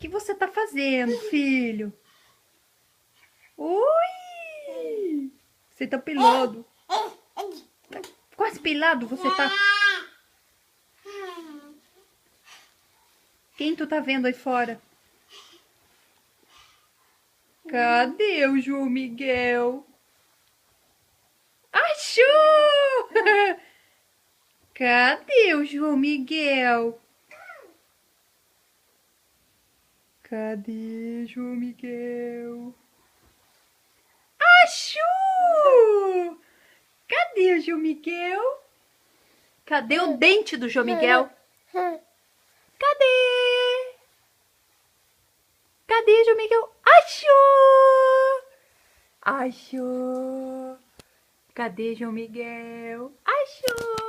que você tá fazendo, filho? Oi! Você tá pelado. Tá quase pelado você tá. Quem tu tá vendo aí fora? Cadê o João Miguel? Achou! Cadê o João Miguel? Cadê João Miguel? Achou! Cadê o João Miguel? Cadê o dente do João Miguel? Cadê? Cadê João Miguel? Achou! Achou! Cadê João Miguel? Achou!